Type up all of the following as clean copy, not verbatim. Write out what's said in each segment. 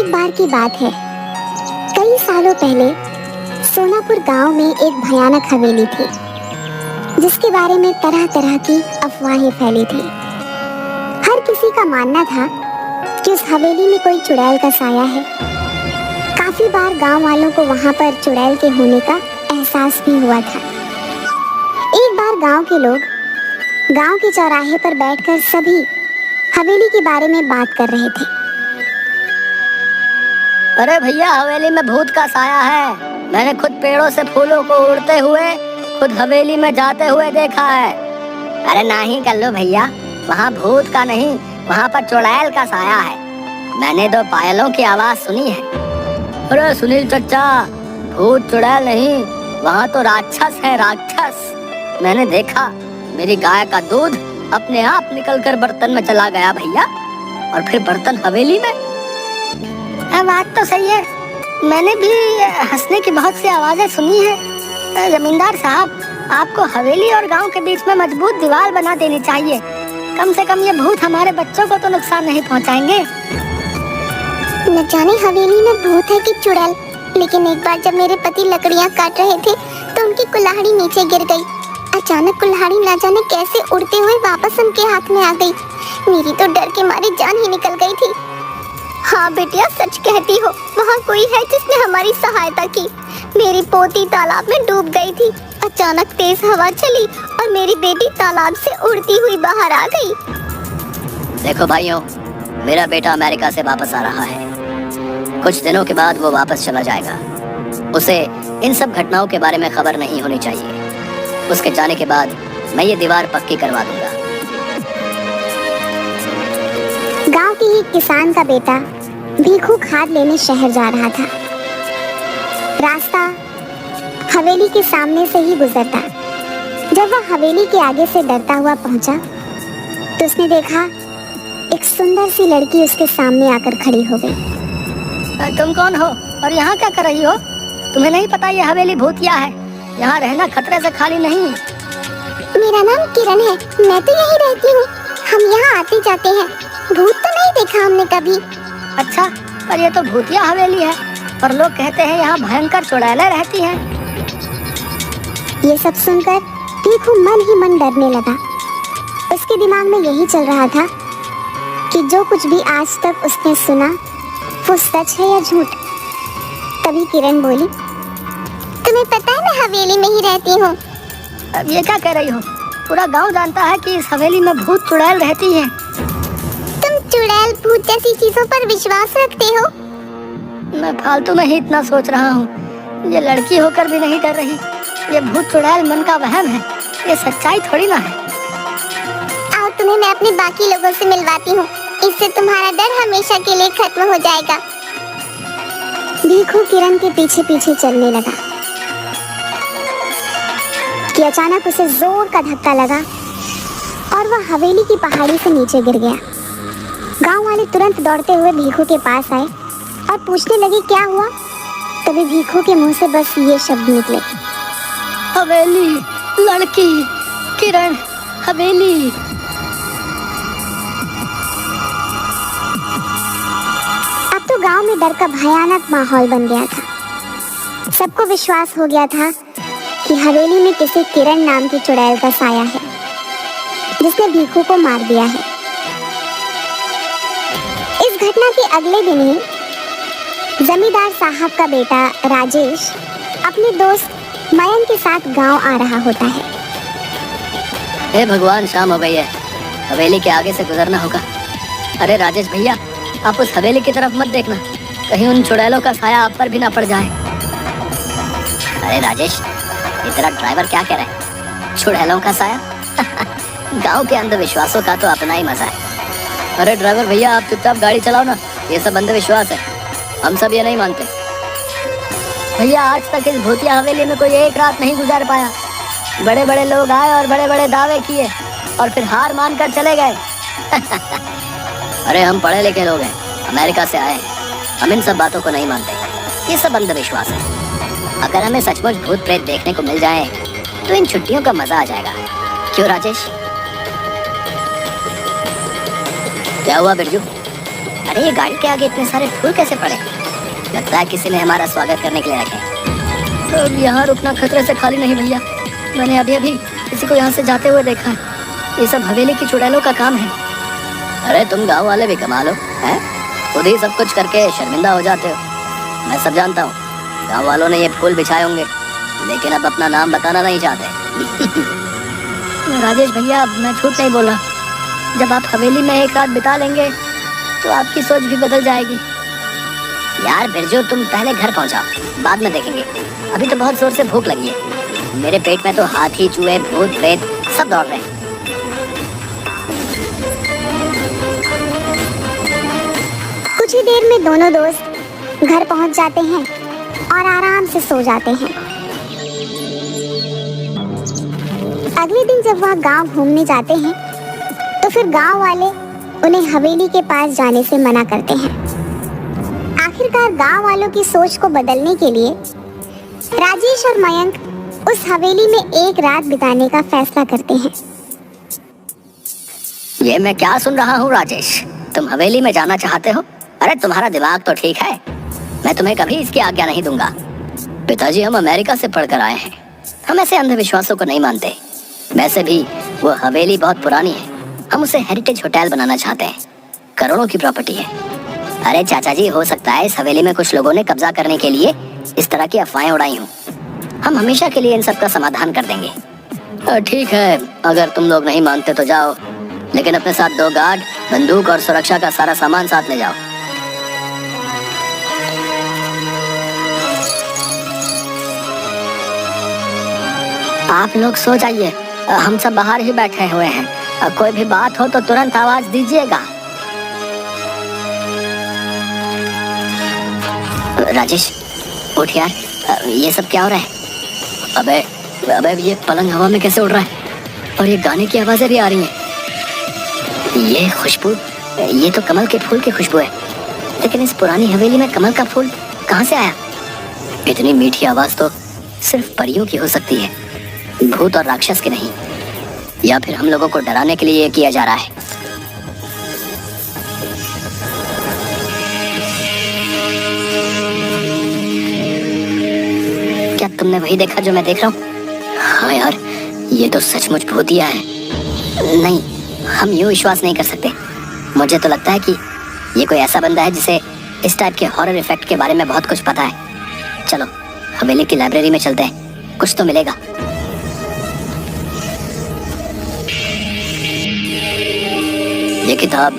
एक बार की बात है, कई सालों पहले सोनापुर गांव में एक भयानक हवेली थी जिसके बारे में तरह तरह की अफवाहें फैली थी। हर किसी का मानना था कि उस हवेली में कोई चुड़ैल का साया है। काफी बार गांव वालों को वहां पर चुड़ैल के होने का एहसास भी हुआ था। एक बार गांव के लोग गांव के चौराहे पर बैठकर सभी हवेली के बारे में बात कर रहे थे। अरे भैया, हवेली में भूत का साया है। मैंने खुद पेड़ों से फूलों को उड़ते हुए खुद हवेली में जाते हुए देखा है। अरे नहीं कल्लू भैया, वहाँ भूत का नहीं, वहाँ पर चुड़ैल का साया है। मैंने 2 पायलों की आवाज सुनी है। अरे सुनील चचा, भूत चुड़ैल नहीं, वहाँ तो राक्षस है, राक्षस। मैंने देखा, मेरी गाय का दूध अपने आप निकलकर बर्तन में चला गया भैया, और फिर बर्तन हवेली में। बात तो सही है, मैंने भी हंसने की बहुत सी आवाजें सुनी है। जमींदार साहब, आपको हवेली और गांव के बीच में मजबूत दीवार बना देनी चाहिए। कम से कम ये भूत हमारे बच्चों को तो नुकसान नहीं पहुंचाएंगे। न जाने हवेली में भूत है कि चुड़ैल, लेकिन एक बार जब मेरे पति लकड़ियां काट रहे थे तो उनकी कुल्हाड़ी नीचे गिर गई। अचानक कुल्हाड़ी ना जाने कैसे उड़ते हुए वापस उनके हाथ में आ गई। मेरी तो डर के मारे जान ही निकल गई थी। हाँ बेटिया, सच कहती हो, वहाँ कोई है जिसने हमारी सहायता की। मेरी पोती तालाब में डूब गई थी। अचानक तेज हवा चली और मेरी बेटी तालाब से उड़ती हुई बाहर आ गई। देखो भाइयों, मेरा बेटा अमेरिका से वापस आ रहा है। कुछ दिनों के बाद वो वापस चला जाएगा। उसे इन सब घटनाओं के बारे में खबर नहीं होनी चाहिए। उसके जाने के बाद मैं ये दीवार पक्की करवा दूंगा। गांव के एक किसान का बेटा भीखू खाद लेने शहर जा रहा था। रास्ता हवेली के सामने से ही गुजरता। जब वह हवेली के आगे से डरता हुआ पहुंचा तो उसने देखा एक सुंदर सी लड़की उसके सामने आकर खड़ी हो गई। तुम कौन हो और यहाँ क्या कर रही हो? तुम्हें नहीं पता ये हवेली भूतिया है, यहाँ रहना खतरे से खाली नहीं। मेरा नाम किरण है, मैं तो यहीं रहती हूँ। हम यहाँ आते जाते हैं, भूत तो नहीं देखा हमने कभी। अच्छा, पर ये तो भूतिया हवेली है, पर लोग कहते हैं यहाँ भयंकर चुड़ैलें रहती हैं। ये सब सुनकर भीखू मन ही मन डरने लगा। उसके दिमाग में यही चल रहा था कि जो कुछ भी आज तक उसने सुना वो सच है या झूठ। तभी किरण बोली, तुम्हें पता है मैं हवेली में ही रहती हूँ। अब ये क्या कह रही हो? पूरा गांव जानता है कि इस हवेली में भूत चुड़ैल रहती है। तुम चुड़ैल भूत जैसी चीजों पर विश्वास रखते हो? मैं फालतू में ही इतना सोच रहा हूँ। ये लड़की होकर भी नहीं डर रही। ये भूत चुड़ैल मन का वहम है, ये सच्चाई थोड़ी ना है। आओ तुम्हें मैं अपने बाकी लोगों से मिलवाती हूँ, इससे तुम्हारा डर हमेशा के लिए खत्म हो जाएगा। भीखू किरण के पीछे पीछे चलने लगा कि अचानक उसे जोर का धक्का लगा और वह हवेली की पहाड़ी से नीचे गिर गया। गांव वाले तुरंत दौड़ते हुए भीखू के पास आए और पूछने लगे क्या हुआ। तभी भीखू के मुंह से बस ये शब्द निकले, हवेली, लड़की, किरण, हवेली। अब तो गांव में डर का भयानक माहौल बन गया था। सबको विश्वास हो गया था कि हवेली में किसी किरण नाम की चुड़ैल का साया है जिसने भीखू को मार दिया है। इस घटना के अगले दिन ही जमींदार साहब का बेटा राजेश अपने दोस्त मयंक के साथ गांव आ रहा होता है। हे भगवान, शाम हो गई है, हवेली के आगे से गुजरना होगा। अरे राजेश भैया, आप उस हवेली की तरफ मत देखना, कहीं उन चुड़ैलों का साया आप पर भी ना पड़ जाए। अरे राजेश, ये तेरा ड्राइवर क्या कह रहा है? चुड़ैलों का साया? गांव के अंधविश्वासों का तो अपना ही मजा है। अरे ड्राइवर भैया, आप चुपचाप गाड़ी चलाओ ना, ये सब अंधविश्वास है, हम सब ये नहीं मानते। भैया, आज तक इस भूतिया हवेली में कोई एक रात नहीं गुजार पाया। बड़े बड़े लोग आए और बड़े बड़े दावे किए और फिर हार मानकर चले गए। अरे हम पढ़े लिखे लोग हैं, अमेरिका से आए हैं, हम इन सब बातों को नहीं मानते। ये सब अंधविश्वास है। अगर हमें सचमुच भूत प्रेत देखने को मिल जाए तो इन छुट्टियों का मजा आ जाएगा। क्यों राजेश? क्या हुआ बिरजू? अरे ये गाड़ी के आगे इतने सारे फूल कैसे पड़े? लगता है किसी ने हमारा स्वागत करने के लिए रखे। तो यहाँ रुकना खतरे से खाली नहीं भैया। मैंने अभी अभी किसी को यहाँ से जाते हुए देखा है। ये सब हवेली की चुड़ैलों का काम है। अरे तुम गाँव वाले भी कमाल हो, हैं? खुद ही सब कुछ करके शर्मिंदा हो जाते हो। मैं सब जानता हूँ, गाँव वालों ने ये फूल बिछाए होंगे, लेकिन अब अपना नाम बताना नहीं चाहते। राजेश भैया, मैं झूठ नहीं बोला। जब आप हवेली में एक रात बिता लेंगे तो आपकी सोच भी बदल जाएगी। यार बिरजू, तुम पहले घर पहुंचाओ, बाद में देखेंगे। अभी तो बहुत जोर से भूख लगी है। मेरे पेट में तो हाथी, चूहे, भूत, प्रेत सब दौड़ रहे हैं। कुछ ही देर में दोनों दोस्त घर पहुंच जाते हैं और आराम से सो जाते हैं। अगले दिन जब वह गांव घूमने जाते हैं तो फिर गांव वाले उन्हें हवेली के पास जाने से मना करते हैं। आखिरकार गांव वालों की सोच को बदलने के लिए राजेश और मयंक उस हवेली में एक रात बिताने का फैसला करते हैं। ये मैं क्या सुन रहा हूँ राजेश? तुम हवेली में जाना चाहते हो? अरे तुम्हारा दिमाग तो ठीक है। मैं तुम्हें कभी इसकी आज्ञा नहीं दूंगा। पिताजी हम अमेरिका से पढ़कर आए हैं। हम ऐसे अंधविश्वासों को नहीं मानते। वैसे भी वो हवेली बहुत पुरानी है। हम उसे हेरिटेज होटल बनाना चाहते हैं। करोड़ों की प्रॉपर्टी है। अरे चाचा जी, हो सकता है इस हवेली में कुछ लोगों ने कब्जा करने के लिए इस तरह की अफवाहें उड़ाई हों। हम हमेशा के लिए इन सब का समाधान कर देंगे। ठीक है, अगर तुम लोग नहीं मानते तो जाओ, लेकिन अपने साथ 2 गार्ड, बंदूक और सुरक्षा का सारा सामान साथ ले जाओ। आप लोग सो जाइए, हम सब बाहर ही बैठे हुए हैं। कोई भी बात हो तो तुरंत आवाज दीजिएगा। राजेश उठ यार, ये सब क्या हो रहा है? अबे ये पलंग हवा में कैसे उड़ रहा है? और ये गाने की आवाजें भी आ रही हैं। ये खुशबू, ये तो कमल के फूल की खुशबू है। लेकिन इस पुरानी हवेली में कमल का फूल कहाँ से आया? इतनी मीठी आवाज तो सिर्फ परियों की हो सकती है, भूत और राक्षस की नहीं। या फिर हम लोगों को डराने के लिए ये किया जा रहा है। क्या तुमने वही देखा जो मैं देख रहा हूँ? हाँ यार, ये तो सचमुच भूतिया है। नहीं, हम यूँ विश्वास नहीं कर सकते। मुझे तो लगता है कि ये कोई ऐसा बंदा है जिसे इस टाइप के हॉरर इफेक्ट के बारे में बहुत कुछ पता है। चलो हवेली की लाइब्रेरी में चलते हैं, कुछ तो मिलेगा। ये किताब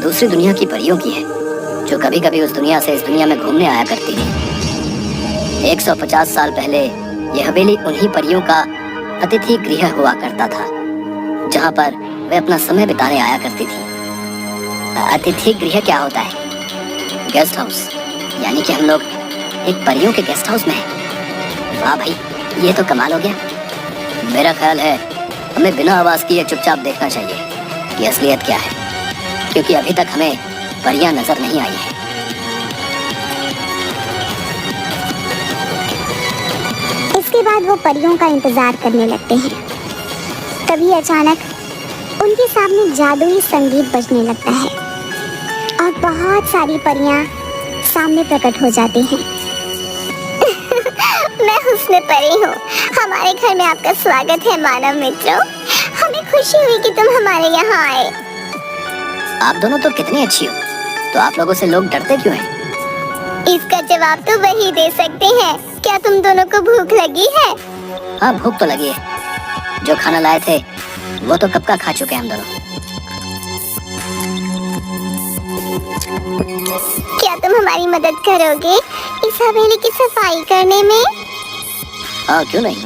दूसरी दुनिया की परियों की है, जो कभी कभी उस दुनिया से इस दुनिया में घूमने आया करती थी। 150 साल पहले ये हवेली उन्हीं परियों का अतिथि गृह हुआ करता था, जहाँ पर वे अपना समय बिताने आया करती थी। अतिथि गृह क्या होता है? Guest house. यानी कि हम लोग एक परियों के गेस्ट हाउस में हैं। वाह भाई, ये तो कमाल हो गया। मेरा ख्याल है हमें बिना आवाज किए चुपचाप देखना चाहिए कि असलियत क्या है, क्योंकि अभी तक हमें परियां नजर नहीं आई है। इसके बाद वो परियों का इंतजार करने लगते हैं। तभी अचानक उनके सामने जादुई संगीत बजने लगता है और बहुत सारी परियां सामने प्रकट हो जाती हैं। मैं हुस्न परी हूँ। हमारे घर में आपका स्वागत है मानव मित्रों। हमें खुशी हुई कि तुम हमारे यहाँ आए। आप दोनों तो कितनी अच्छी हो, तो आप लोगों से लोग डरते क्यों हैं? इसका जवाब तो वही दे सकते हैं। क्या तुम दोनों को भूख लगी है? हाँ, भूख तो लगी है। जो खाना लाए थे वो तो कब का खा चुके हैं हम दोनों। क्या तुम हमारी मदद करोगे इस हवेली की सफाई करने में? हाँ, क्यों नहीं।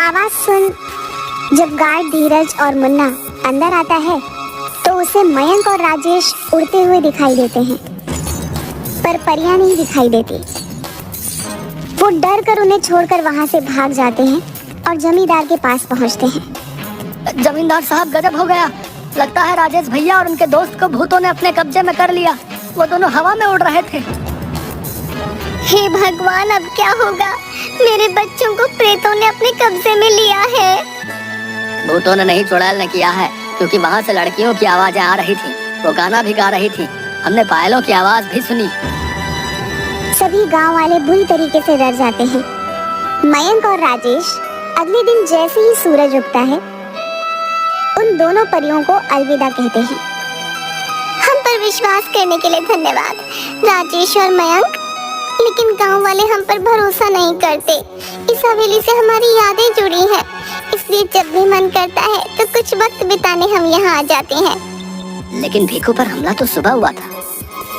आवाज सुन जब गार्ड धीरज और मुन्ना अंदर आता है तो उसे मयंक और राजेश उड़ते हुए दिखाई देते हैं, पर परियां नहीं दिखाई देती। वो डर कर उन्हें छोड़कर वहां से भाग जाते हैं और जमींदार के पास पहुंचते हैं। जमींदार साहब, गजब हो गया। लगता है राजेश भैया और उनके दोस्त को भूतों ने अपने कब्जे में कर लिया। वो दोनों हवा में उड़ रहे थे। हे भगवान, अब क्या होगा? मेरे बच्चों को प्रेतों ने अपने कब्जे में लिया है। भूतों ने नहीं, चुड़ैल ने किया है। क्योंकि वहाँ से लड़कियों की आवाजें आ रही थी, वो गाना भी गा रही थी। हमने पायलों की आवाज भी सुनी। सभी गांव वाले बुरी तरीके से डर जाते हैं। मयंक और राजेश अगले दिन जैसे ही सूरज उगता है, उन दोनों परियों को अलविदा कहते हैं। हम पर विश्वास करने के लिए धन्यवाद राजेश और मयंक, लेकिन गांव वाले हम पर भरोसा नहीं करते। इस हवेली से हमारी यादें जुड़ी हैं, इसलिए जब भी मन करता है तो कुछ वक्त बिताने हम यहाँ आ जाते हैं। लेकिन भीखू पर हमला तो सुबह हुआ था।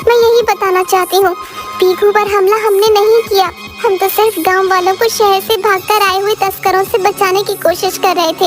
मैं यही बताना चाहती हूँ, भीखू पर हमला हमने नहीं किया। हम तो सिर्फ गांव वालों को शहर से भागकर आए हुए तस्करों से बचाने की कोशिश कर रहे थे।